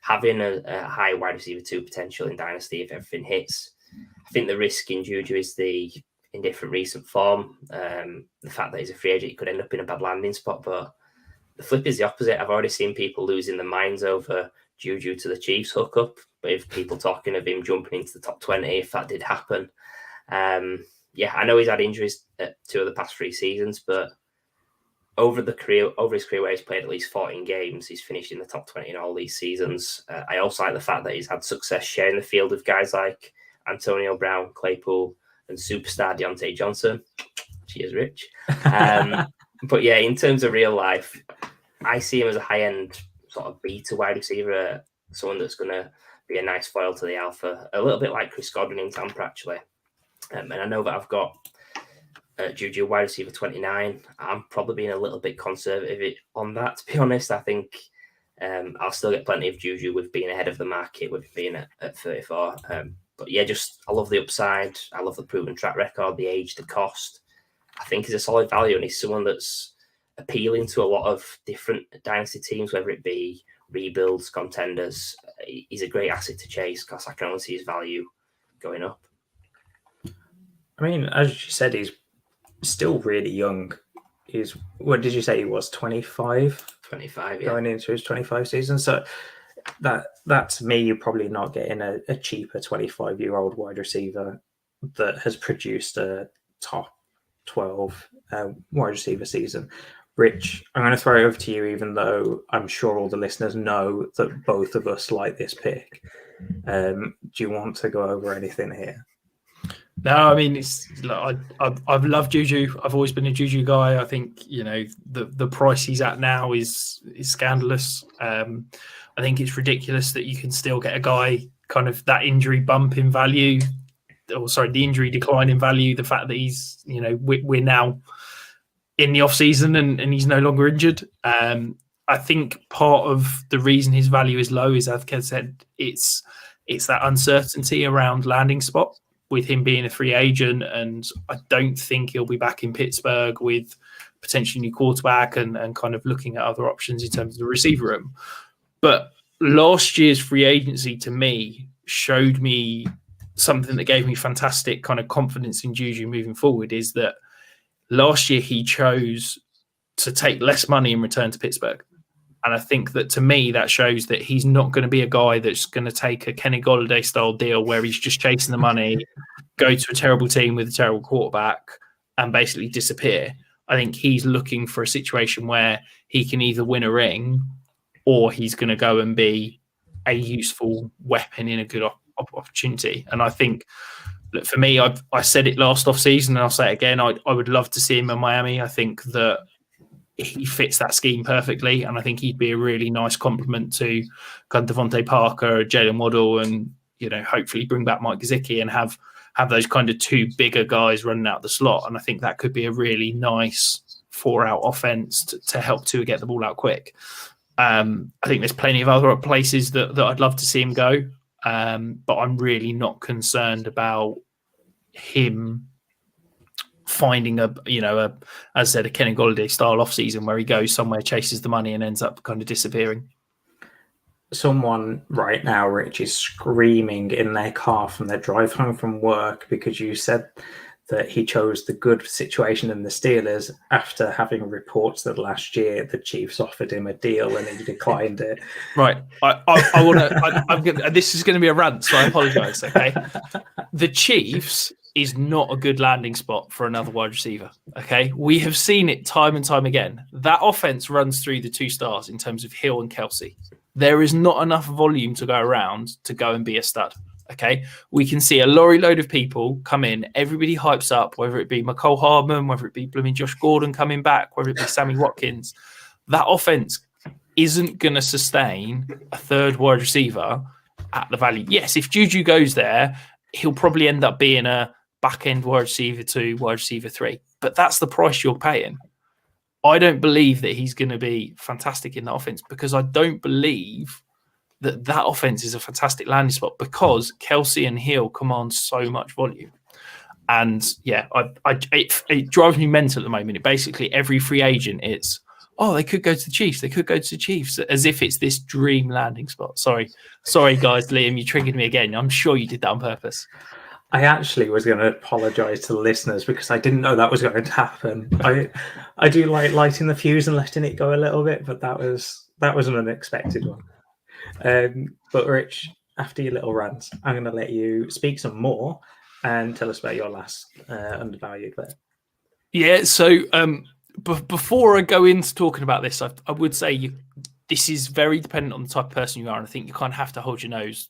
having a high wide receiver 2 potential in Dynasty if everything hits. I think the risk in Juju is the indifferent recent form. The fact that he's a free agent, he could end up in a bad landing spot, but the flip is the opposite. I've already seen people losing their minds over Juju to the Chiefs hookup, with people talking of him jumping into the top 20 if that did happen. I know he's had injuries at 2 of the past 3 seasons, but over his career where he's played at least 14 games, he's finished in the top 20 in all these seasons. I also like the fact that he's had success sharing the field with guys like Antonio Brown, Claypool, and superstar Deontay Johnson. Cheers, Rich. But yeah, in terms of real life, I see him as a high-end sort of beta wide receiver, someone that's going to be a nice foil to the alpha, a little bit like Chris Godwin in Tampa, actually. And I know that I've got Juju wide receiver 29. I'm probably being a little bit conservative on that, to be honest. I think I'll still get plenty of Juju with being ahead of the market, with being at 34. But yeah, I love the upside. I love the proven track record, the age, the cost. I think he's a solid value, and he's someone that's appealing to a lot of different dynasty teams, whether it be rebuilds, contenders. He's a great asset to chase because I can only see his value going up. I mean, as you said, he's still really young. What did you say he was? 25? 25, yeah. Going into his 25 season. So that to me, you're probably not getting a cheaper 25-year-old wide receiver that has produced a top 12 wide receiver season. Rich, I'm going to throw it over to you, even though I'm sure all the listeners know that both of us like this pick. Do you want to go over anything here? No, I mean, it's like I've loved Juju. I've always been a Juju guy. I think the price he's at now is scandalous. I think it's ridiculous that you can still get a guy kind of that injury bump in value, the injury decline in value. The fact that he's we're now in the off season and he's no longer injured. I think part of the reason his value is low is, as Kev said, it's that uncertainty around landing spot with him being a free agent, and I don't think he'll be back in Pittsburgh with potentially new quarterback and kind of looking at other options in terms of the receiver room. But last year's free agency to me showed me something that gave me fantastic kind of confidence in Juju moving forward, is that last year he chose to take less money and return to Pittsburgh. And I think that, to me, that shows that he's not going to be a guy that's going to take a Kenny Golladay style deal where he's just chasing the money, go to a terrible team with a terrible quarterback, and basically disappear. I think he's looking for a situation where he can either win a ring or he's going to go and be a useful weapon in a good opportunity. And I think look, for me, I said it last off season, and I'll say it again. I would love to see him in Miami. I think that he fits that scheme perfectly, and I think he'd be a really nice complement to kind of Devontae Parker, Jalen Waddle, and hopefully bring back Mike Gesicki and have those kind of two bigger guys running out the slot. And I think that could be a really nice 4-out offense to help Tua get the ball out quick. I think there's plenty of other places that I'd love to see him go, but I'm really not concerned about him finding as I said, a Kenny Golladay style off season where he goes somewhere, chases the money, and ends up kind of disappearing. Someone right now, Rich, is screaming in their car from their drive home from work because you said that he chose the good situation in the Steelers after having reports that last year the Chiefs offered him a deal and he declined it. Right. I want to. This is going to be a rant, so I apologise. Okay. The Chiefs is not a good landing spot for another wide receiver. Okay. We have seen it time and time again. That offense runs through the two stars in terms of Hill and Kelsey. There is not enough volume to go around to go and be a stud. Okay. We can see a lorry load of people come in. Everybody hypes up, whether it be McCole Hardman, whether it be blooming Josh Gordon coming back, whether it be Sammy Watkins. That offense isn't going to sustain a third wide receiver at the value. Yes, if Juju goes there, he'll probably end up being a back-end wide receiver 2, wide receiver 3. But that's the price you're paying. I don't believe that he's going to be fantastic in the offense because I don't believe that offense is a fantastic landing spot because Kelsey and Hill command so much volume. And yeah, it drives me mental at the moment. It basically, every free agent, it's, they could go to the Chiefs. They could go to the Chiefs, as if it's this dream landing spot. Sorry, guys, Liam, you triggered me again. I'm sure you did that on purpose. I actually was going to apologise to the listeners because I didn't know that was going to happen. I do like lighting the fuse and letting it go a little bit, but that was an unexpected one. But Rich, after your little rant, I'm going to let you speak some more and tell us about your last undervalued vet. Yeah, so before I go into talking about this, I would say this is very dependent on the type of person you are, and I think you kind of have to hold your nose.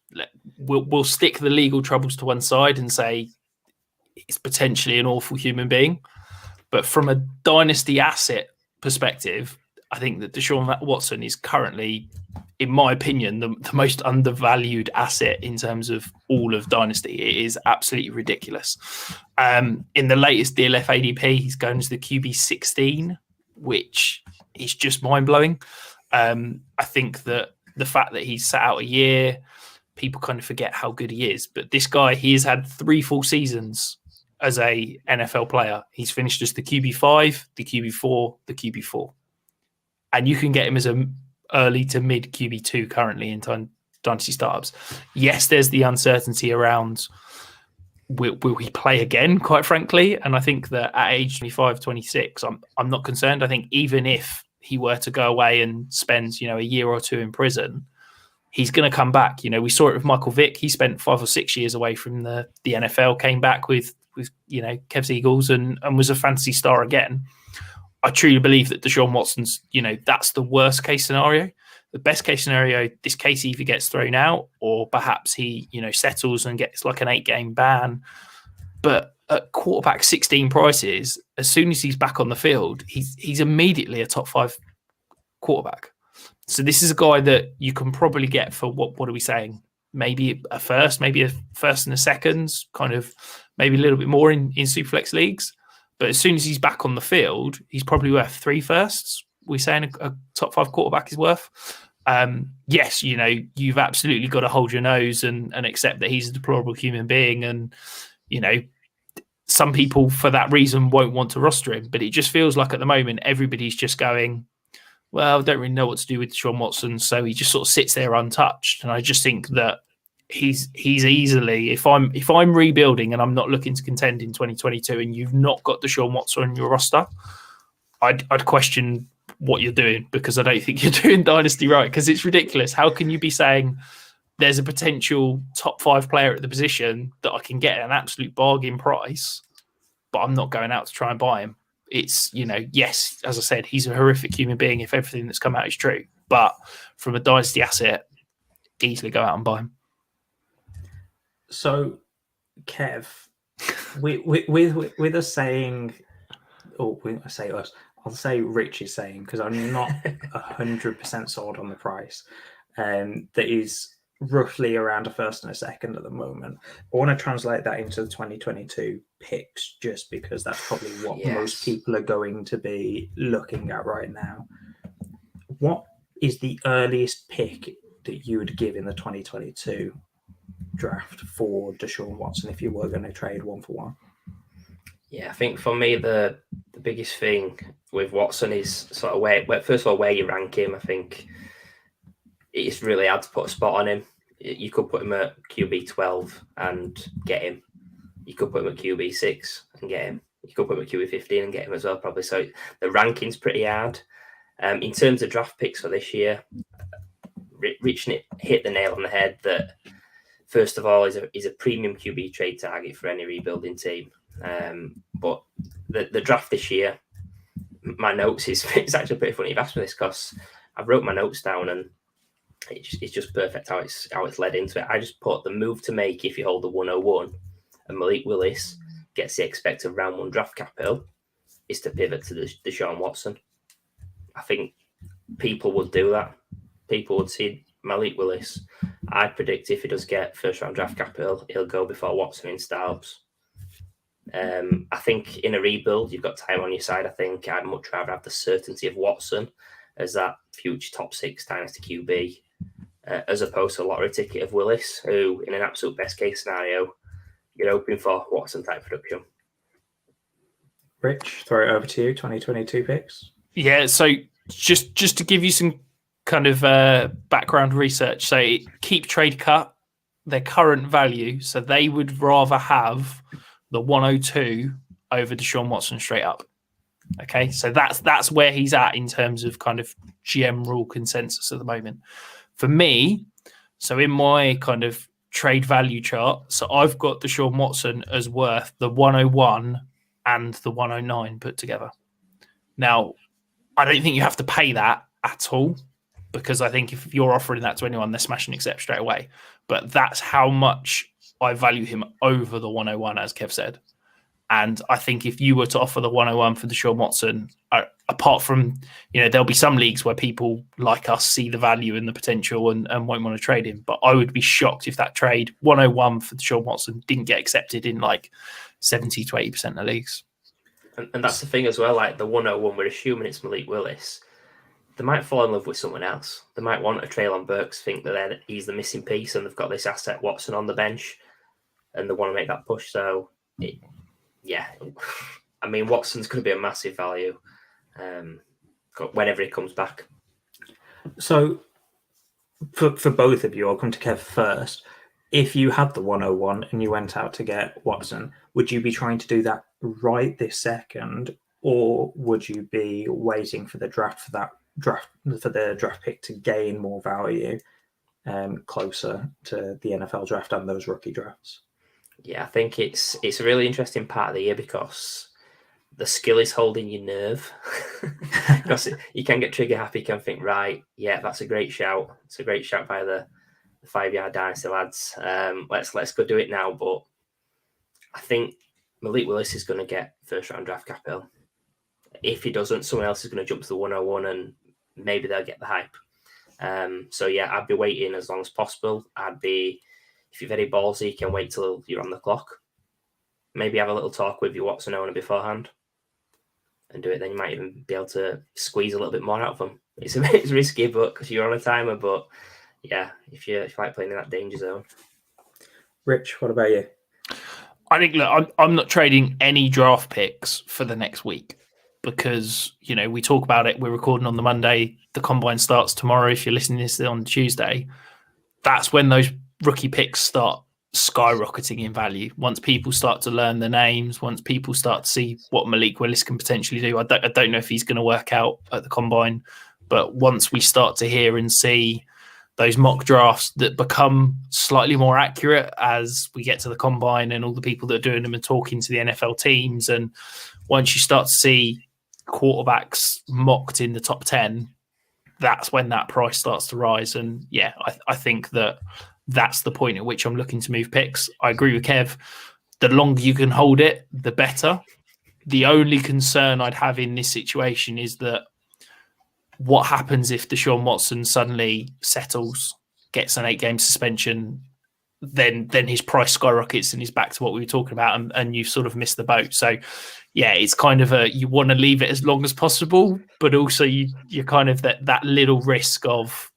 We'll stick the legal troubles to one side and say it's potentially an awful human being. But from a dynasty asset perspective, I think that Deshaun Watson is currently, in my opinion, the most undervalued asset in terms of all of dynasty. It is absolutely ridiculous. In the latest DLF ADP, he's going to the QB 16, which is just mind-blowing. I think that the fact that he's sat out a year, people kind of forget how good he is. But this guy, he has had 3 full seasons as a NFL player. He's finished as the QB5, the QB4, the QB4. And you can get him as an early to mid QB2 currently in dynasty startups. Yes, there's the uncertainty around will he play again, quite frankly. And I think that at age 25, 26, I'm not concerned. I think even if he were to go away and spend, a year or 2 in prison, he's going to come back. We saw it with Michael Vick. He spent 5 or 6 years away from the NFL, came back with Kev's Eagles and was a fantasy star again. I truly believe that Deshaun Watson's, that's the worst case scenario. The best case scenario, this case either gets thrown out or perhaps he, settles and gets like an 8-game ban. But at quarterback 16 prices, as soon as he's back on the field, he's immediately a top 5 quarterback. So this is a guy that you can probably get for what are we saying? Maybe a first and a second, kind of maybe a little bit more in Superflex leagues. But as soon as he's back on the field, he's probably worth 3 firsts. We're saying a top 5 quarterback is worth. Yes, you've absolutely got to hold your nose and accept that he's a deplorable human being. And, some people for that reason won't want to roster him. But it just feels like at the moment, everybody's just going, well, I don't really know what to do with Deshaun Watson. So he just sort of sits there untouched. And I just think that he's easily, if I'm rebuilding and I'm not looking to contend in 2022 and you've not got Deshaun Watson on your roster, I'd question what you're doing, because I don't think you're doing dynasty right, because it's ridiculous. How can you be saying there's a potential top 5 player at the position that I can get at an absolute bargain price, but I'm not going out to try and buy him? It's, yes, as I said, he's a horrific human being if everything that's come out is true. But from a dynasty asset, easily go out and buy him. So, Kev, With us saying, or I say us, I'll say Rich is saying, because I'm not 100% sold on the price. That is roughly around a first and a second at the moment. I want to translate that into the 2022 picks, just because that's probably what most people are going to be looking at right now. What is the earliest pick that you would give in the 2022 draft for Deshaun Watson if you were going to trade 1-for-1? Yeah, I think for me the biggest thing with Watson is sort of where first of all where you rank him. I think it's really hard to put a spot on him. You could put him at QB 12 and get him. You could put him at QB 6 and get him. You could put him at QB 15 and get him as well, probably. So the ranking's pretty hard. In terms of draft picks for this year, Rich hit the nail on the head that first of all is a premium QB trade target for any rebuilding team. But the draft this year, my notes it's actually pretty funny you've asked me this because I've wrote my notes down and it's just perfect how it's led into it. I just put the move to make if you hold the 101 and Malik Willis gets the expected round 1 draft capital is to pivot to Deshaun Watson. I think people would do that. People would see Malik Willis. I predict if he does get first round draft capital, he'll go before Watson in startups. I think in a rebuild, you've got time on your side. I think I'd much rather have the certainty of Watson as that future top 6 dynasty QB, as opposed to a lottery ticket of Willis, who, in an absolute best case scenario, you're hoping for Watson type production. Rich, throw it over to you. 2022 picks. Yeah, so just to give you some kind of background research, so keep trade cut their current value, so they would rather have the 102 over Deshaun Watson straight up. Okay, so that's where he's at in terms of kind of general consensus at the moment. For me, so in my kind of trade value chart, so I've got Deshaun Watson as worth the 101 and the 109 put together. Now, I don't think you have to pay that at all, because I think if you're offering that to anyone, they're smashing accept straight away. But that's how much I value him over the 101, as Kev said. And I think if you were to offer the 101 for Deshaun Watson, apart from, there'll be some leagues where people like us see the value and the potential and won't want to trade him. But I would be shocked if that trade 101 for Deshaun Watson didn't get accepted in like 70 to 80% of leagues. And that's the thing as well, like the 101, we're assuming it's Malik Willis. They might fall in love with someone else. They might want a Treylon Burks, think that he's the missing piece and they've got this asset Watson on the bench and they want to make that push. So, I mean, Watson's going to be a massive value whenever he comes back. So, for both of you, I'll come to Kev first. If you had the 101 and you went out to get Watson, would you be trying to do that right this second, or would you be waiting for the draft pick to gain more value closer to the NFL draft and those rookie drafts? Yeah, I think it's a really interesting part of the year because the skill is holding your nerve. Because you can get trigger happy, you can think, right, yeah, that's a great shout. It's a great shout by the 5-yard dynasty lads. Let's go do it now. But I think Malik Willis is going to get first round draft capital. If he doesn't, someone else is going to jump to the 101 and maybe they'll get the hype. So yeah, I'd be waiting as long as possible. If you're very ballsy, you can wait till you're on the clock. Maybe have a little talk with your Watson owner beforehand and do it. Then you might even be able to squeeze a little bit more out of them. It's risky, but because you're on a timer. But yeah, if you like playing in that danger zone. Rich, what about you? I think, look, I'm not trading any draft picks for the next week because, we talk about it. We're recording on the Monday. The combine starts tomorrow. If you're listening to this on Tuesday, that's when those rookie picks start skyrocketing in value. Once people start to learn the names, once people start to see what Malik Willis can potentially do, I don't know if he's going to work out at the combine, but once we start to hear and see those mock drafts that become slightly more accurate as we get to the combine and all the people that are doing them and talking to the NFL teams, and once you start to see quarterbacks mocked in the top 10, that's when that price starts to rise. And yeah, I think that's the point at which I'm looking to move picks. I agree with Kev. the longer you can hold it, the better. The only concern I'd have in this situation is that what happens if Deshaun Watson suddenly settles, gets an 8-game suspension, then his price skyrockets and he's back to what we were talking about, and you've sort of missed the boat. So, yeah, it's kind of you want to leave it as long as possible, but also you're kind of that little risk of,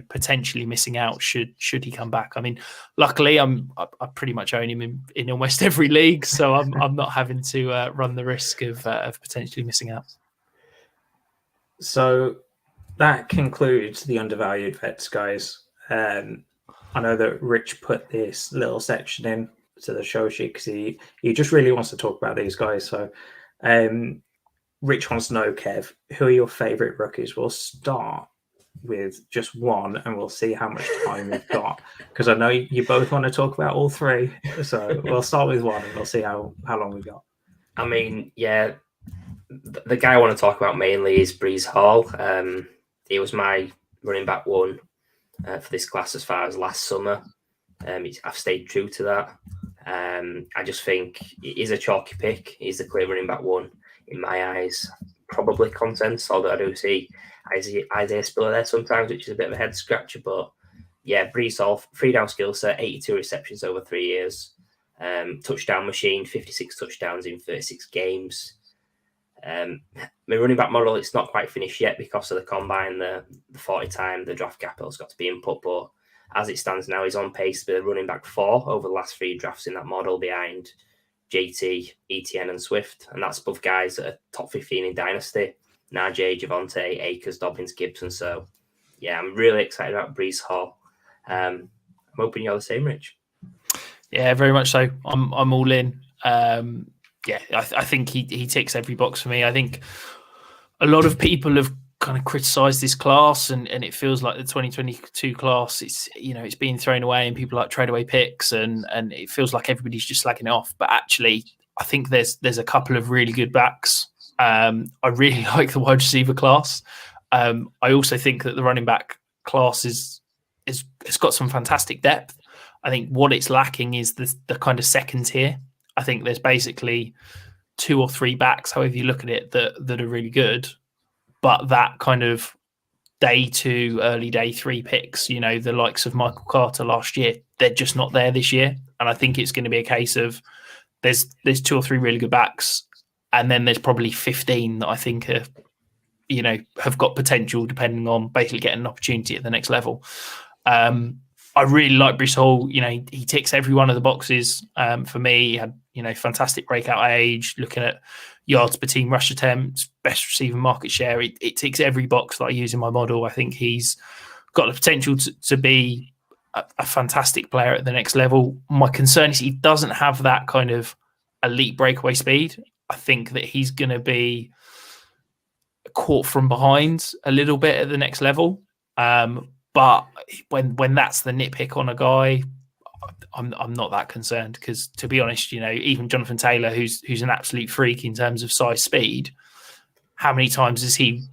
potentially missing out should he come back. I mean, luckily I pretty much own him in almost every league, so I'm not having to run the risk of potentially missing out. So that concludes the Undervalued Vets, guys. I know that Rich put this little section in to the show sheet because he just really wants to talk about these guys. So Rich wants to know, Kev, who are your favourite rookies? We'll start with just one and we'll see how much time we've got, because I know you both want to talk about all three. So we'll start with one and we'll see how long we've got. I mean, yeah, the guy I want to talk about mainly is Breece Hall. He was my running back one for this class as far as last summer. I've stayed true to that. I just think he's a chalky pick. He's the clear running back one in my eyes. Probably consensus, although I do see Isaiah Spiller there sometimes, which is a bit of a head scratcher. But yeah, Breece Hall, 3-down skill set, 82 receptions over 3 years. Touchdown machine, 56 touchdowns in 36 games. My running back model, it's not quite finished yet because of the combine, the 40 time, the draft capital's got to be input. But as it stands now, he's on pace to be running back 4 over the last 3 drafts in that model behind JT, ETN, and Swift. And that's above guys that are top 15 in Dynasty. Najee, Javonte, Akers, Dobbins, Gibson. So, yeah, I'm really excited about Breece Hall. I'm hoping you're the same, Rich. Yeah, very much so. I'm all in. I think he ticks every box for me. I think a lot of people have kind of criticised this class, and it feels like the 2022 class, it's being thrown away and people like trade away picks, and it feels like everybody's just slagging it off. But actually, I think there's a couple of really good backs. I really like the wide receiver class. I also think that the running back class it's got some fantastic depth. I think what it's lacking is the kind of second tier. I think there's basically 2 or 3 backs, however you look at it, that are really good. But that kind of day 2, early day 3 picks, the likes of Michael Carter last year, they're just not there this year. And I think it's going to be a case of there's 2 or 3 really good backs, and then there's probably 15 that I think are, have got potential depending on basically getting an opportunity at the next level. I really like Breece Hall. He ticks every one of the boxes for me. He had, fantastic breakout age, looking at yards per team rush attempts, best receiver market share. It ticks every box that I use in my model. I think he's got the potential to be a fantastic player at the next level. My concern is he doesn't have that kind of elite breakaway speed. I think that he's going to be caught from behind a little bit at the next level. But when that's the nitpick on a guy, I'm not that concerned, because to be honest, even Jonathan Taylor, who's an absolute freak in terms of size speed, how many times is he,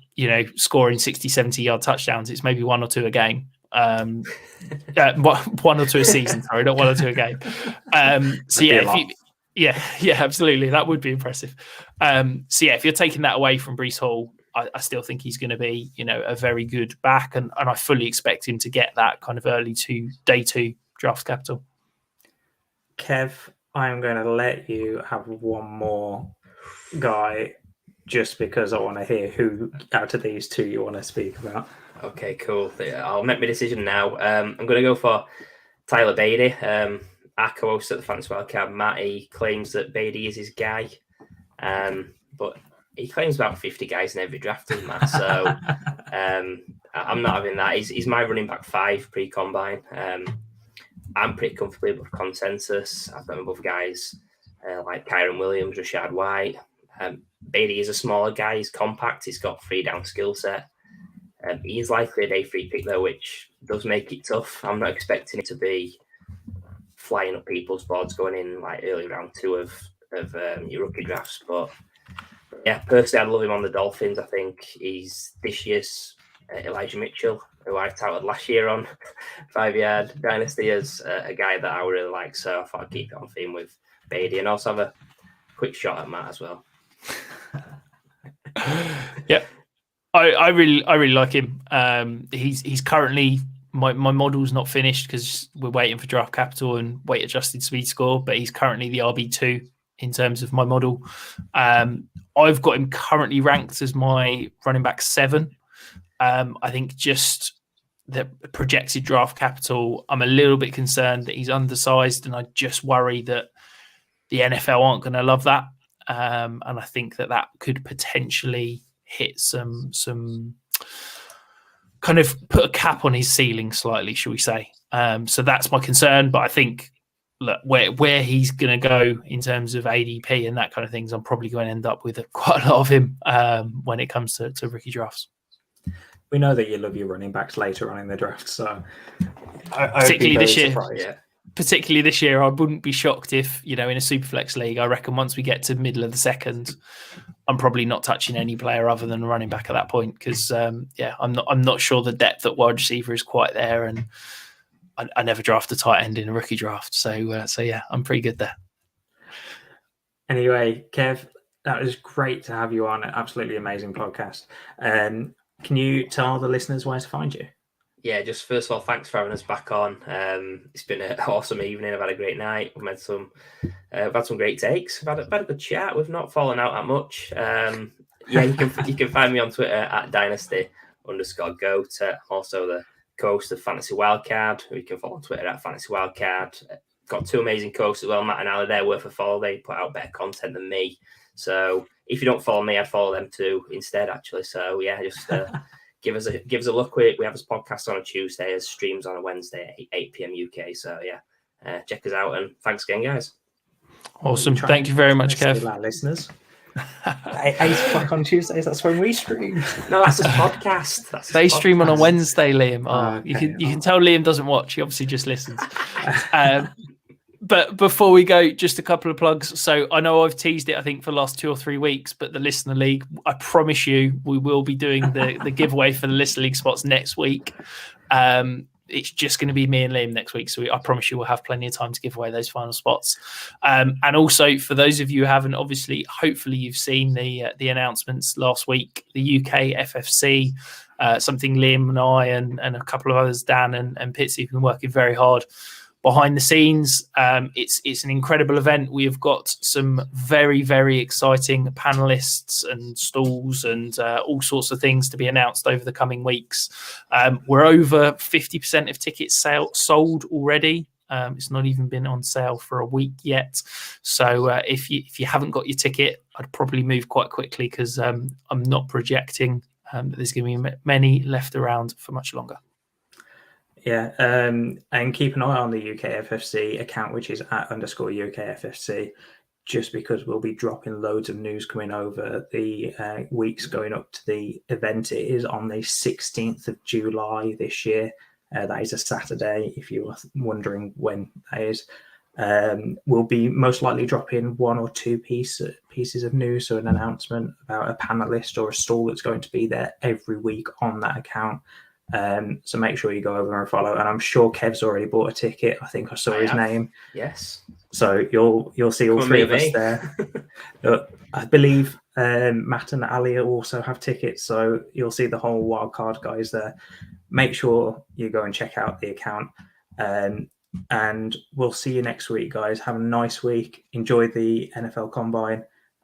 scoring 60, 70 yard touchdowns? It's maybe 1 or 2 a game. 1 or 2 a season, sorry, not 1 or 2 a game. So yeah, absolutely. That would be impressive. If you're taking that away from Breece Hall, I still think he's going to be, a very good back, and I fully expect him to get that kind of day 2 draft capital. Kev, I'm going to let you have one more guy, just because I want to hear who out of these 2 you want to speak about. Okay, cool. I'll make my decision now. I'm going to go for Tyler Beatty. Our co-host at the Fantasy Wildcard, Matt, he claims that Beatty is his guy. But he claims about 50 guys in every draft, doesn't Matt? So I'm not having that. He's my running back 5 pre-combine. I'm pretty comfortably above consensus. I've got above guys like Kyron Williams, Rashad White. Beatty is a smaller guy. He's compact. He's got 3-down skill set. He's likely a day 3 pick, though, which does make it tough. I'm not expecting it to be flying up people's boards going in like early round 2 of your rookie drafts. But yeah, personally, I love him on the Dolphins. I think he's this year's Elijah Mitchell, who I touted last year on 5 Yard Dynasty as a guy that I really like. So I thought I'd keep it on theme with Beatty, and also have a quick shot at Matt as well. Yeah, I really like him. He's currently my model's not finished because we're waiting for draft capital and weight adjusted speed score, but he's currently the RB2 in terms of my model. I've got him currently ranked as my running back 7. I think just the projected draft capital, I'm a little bit concerned that he's undersized, and I just worry that the NFL aren't going to love that. And I think that could potentially hit some kind of put a cap on his ceiling slightly, shall we say. So that's my concern. But I think, look, where he's going to go in terms of ADP and that kind of things, I'm probably going to end up with quite a lot of him when it comes to rookie drafts. We know that you love your running backs later on in the draft, so particularly this year. Yeah. Particularly this year, I wouldn't be shocked if, in a Superflex league, I reckon once we get to middle of the second, I'm probably not touching any player other than a running back at that point because, I'm not sure the depth at wide receiver is quite there, and I never draft a tight end in a rookie draft, so yeah, I'm pretty good there. Anyway, Kev, that was great to have you on. An absolutely amazing podcast. Can you tell the listeners where to find you? Yeah, just first of all, thanks for having us back on. It's been an awesome evening. I've had a great night. We've had some great takes. We've had a good chat. We've not fallen out that much. You can find me on Twitter at Dynasty_GOAT. Also the co-host of Fantasy Wildcard, who you can follow on Twitter at Fantasy Wildcard. Got 2 amazing co-hosts as well, Matt and Ali. They're worth a follow. They put out better content than me. So if you don't follow me, I'd follow them too instead, actually. So yeah, just give us a look. We have this podcast on a Tuesday, as streams on a Wednesday at 8 p.m. UK. So yeah, check us out, and thanks again, guys. Awesome. Thank you very much, Kev. Our listeners. 8 o'clock on Tuesdays, that's when we stream. No, that's a podcast. They stream on a Wednesday, Liam. Okay. You can tell Liam doesn't watch. He obviously just listens. But before we go, just a couple of plugs. So I know I've teased it, I think, for the last 2 or 3 weeks, but the Listener League, I promise you, we will be doing the giveaway for the Listener League spots next week. It's just going to be me and Liam next week. So I promise you we'll have plenty of time to give away those final spots. And also, for those of you who haven't, obviously, hopefully you've seen the announcements last week, the UK FFC, something Liam and I and a couple of others, Dan and Pitsy, have been working very hard behind the scenes. It's an incredible event. We have got some very, very exciting panelists and stalls and all sorts of things to be announced over the coming weeks. We're over 50% of tickets sold already. It's not even been on sale for a week yet. So if you haven't got your ticket, I'd probably move quite quickly because I'm not projecting that there's going to be many left around for much longer. Yeah, and keep an eye on the UKFFC account, which is at _UKFFC, just because we'll be dropping loads of news coming over the weeks going up to the event. It is on the 16th of July this year. That is a Saturday, if you were wondering when that is. We'll be most likely dropping 1 or 2 pieces of news, so an announcement about a panelist or a stall that's going to be there every week on that account. So make sure you go over and follow. And I'm sure Kev's already bought a ticket. I think I saw his name. Yes. So you'll see all 3 of us there. I believe Matt and Ali also have tickets, so you'll see the whole Wildcard guys there. Make sure you go and check out the account. And we'll see you next week, guys. Have a nice week. Enjoy the NFL Combine.